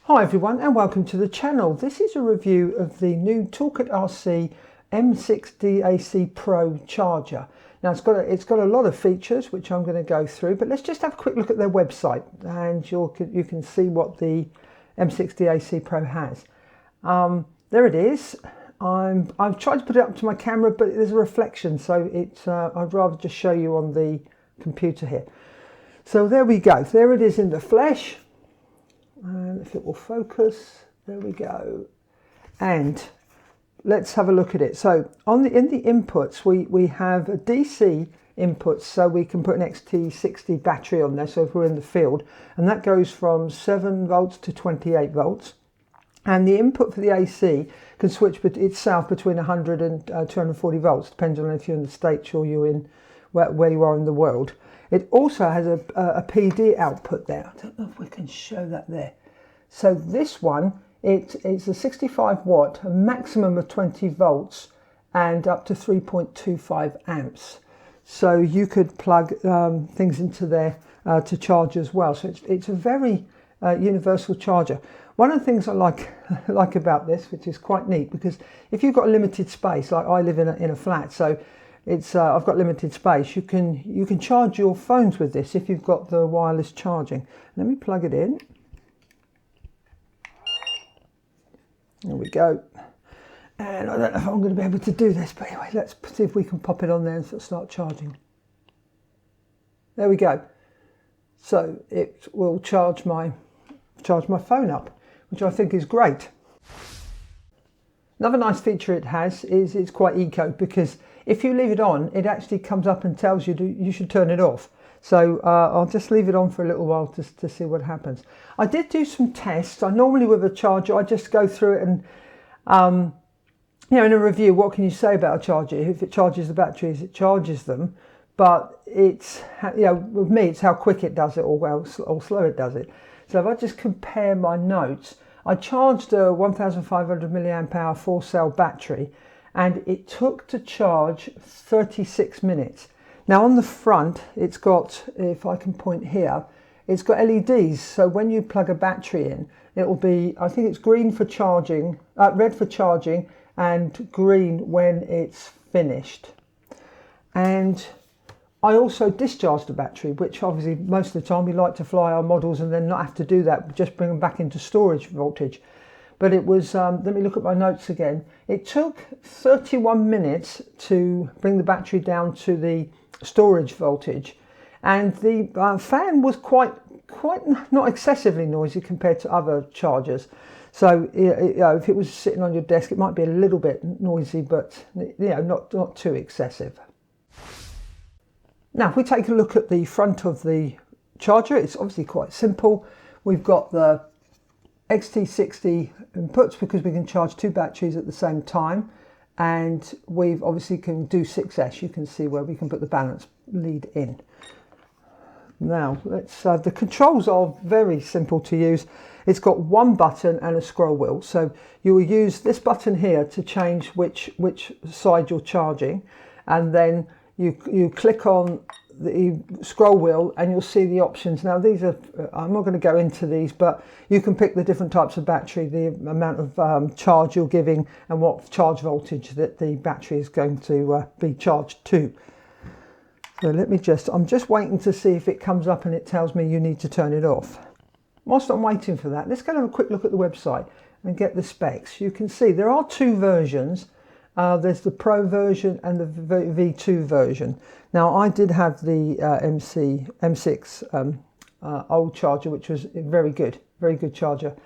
Hi everyone and welcome to the channel. This is a review of the new ToolkitRC M6DAC Pro charger. Now it's got a lot of features which I'm going to go through, but let's just have a quick look at their website and you can see what the M6DAC Pro has. There it is. I've tried to put it up to my camera, but there's a reflection, so I'd rather just show you on the computer here. So there we go. There it is in the flesh. And if it will focus, there we go. And let's have a look at it. So in the inputs, we have a DC input, so we can put an XT60 battery on there, so if we're in the field, and that goes from 7 volts to 28 volts. And the input for the AC can switch itself between 100 and 240 volts, depending on if you're in the States or you're in where you are in the world. It also has a PD output there. I don't know if we can show that there. So this one, it's a 65 watt, a maximum of 20 volts and up to 3.25 amps. So you could plug things into there to charge as well. So it's a very universal charger. One of the things I like about this, which is quite neat, because if you've got a limited space, like I live in a flat, so I've got limited space. You can charge your phones with this if you've got the wireless charging. Let me plug it in. There we go. And I don't know if I'm going to be able to do this, but anyway, let's see if we can pop it on there and start charging. There we go. So it will charge my phone up, which I think is great. Another nice feature it has is it's quite eco, because if you leave it on, it actually comes up and tells you you should turn it off. So I'll just leave it on for a little while to see what happens. I did do some tests. I normally, with a charger, I just go through it and, in a review, what can you say about a charger? If it charges the batteries, it charges them. But it's, with me, it's how quick it does it or slow it does it. So if I just compare my notes, I charged a 1500 milliamp hour 4-cell battery, and it took to charge 36 minutes. Now on the front, it's got, if I can point here, it's got LEDs. So when you plug a battery in, it will be, I think it's green for charging, red for charging, and green when it's finished. And I also discharged the battery, which obviously most of the time we like to fly our models and then not have to do that, but just bring them back into storage voltage. But it was, let me look at my notes again. It took 31 minutes to bring the battery down to the storage voltage. And the fan was quite not excessively noisy compared to other chargers. So if it was sitting on your desk, it might be a little bit noisy, but not too excessive. Now, if we take a look at the front of the charger, it's obviously quite simple. We've got the XT60 inputs because we can charge 2 batteries at the same time, and we've obviously can do 6S. You can see where we can put the balance lead in. Now, the controls are very simple to use. It's got one button and a scroll wheel. So you will use this button here to change which side you're charging, and then you click on the scroll wheel and you'll see the options. Now these are, I'm not going to go into these, but you can pick the different types of battery, the amount of charge you're giving, and what charge voltage that the battery is going to be charged to. So I'm just waiting to see if it comes up and it tells me you need to turn it off. Whilst I'm waiting for that, let's go and have a quick look at the website and get the specs. You can see there are 2 versions. There's the Pro version and the V2 version. Now I did have the M6 old charger, which was very good charger.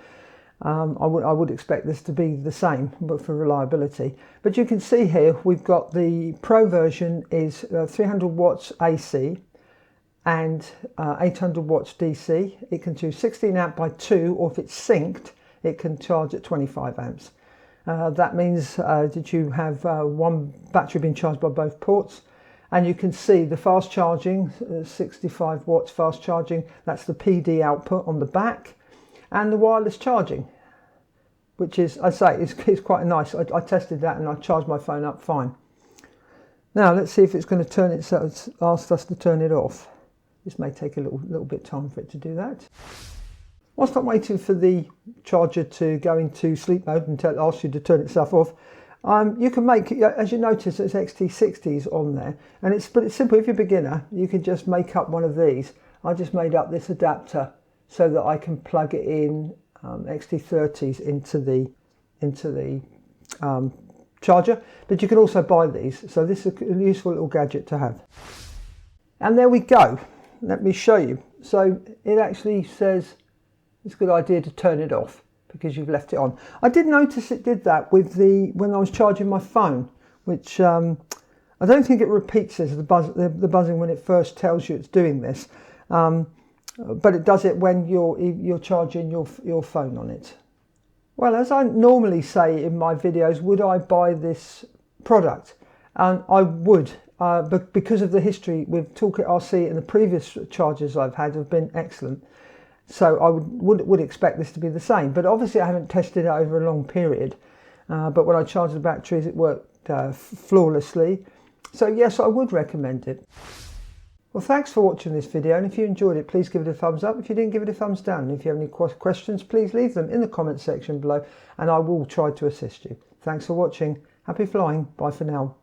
I would expect this to be the same, but for reliability. But you can see here we've got the Pro version is 300 watts AC and 800 watts DC. It can do 16 amp by 2, or if it's synced, it can charge at 25 amps. That means that you have one battery being charged by both ports, and you can see the fast charging, 65 watts fast charging, that's the PD output on the back, and the wireless charging, which is, I say, it's quite nice. I tested that and I charged my phone up fine. Now let's see if it's going to turn it, so it's asked us to turn it off. This may take a little bit of time for it to do that. Whilst I'm waiting for the charger to go into sleep mode and ask you to turn itself off. You can make, as you notice, there's XT60s on there, but it's simple. If you're a beginner, you can just make up one of these. I just made up this adapter so that I can plug it in XT30s into the charger, but you can also buy these. So this is a useful little gadget to have. And there we go. Let me show you. So it actually says it's a good idea to turn it off because you've left it on. I did notice it did that with when I was charging my phone, which I don't think it repeats the buzzing when it first tells you it's doing this, but it does it when you're charging your phone on it. Well, as I normally say in my videos, would I buy this product? And I would, but because of the history with ToolkitRC and the previous chargers I've had have been excellent. So I would expect this to be the same. But obviously I haven't tested it over a long period. But when I charged the batteries, it worked flawlessly. So yes, I would recommend it. Well, thanks for watching this video, and if you enjoyed it, please give it a thumbs up. If you didn't, give it a thumbs down. And if you have any questions, please leave them in the comment section below, and I will try to assist you. Thanks for watching. Happy flying. Bye for now.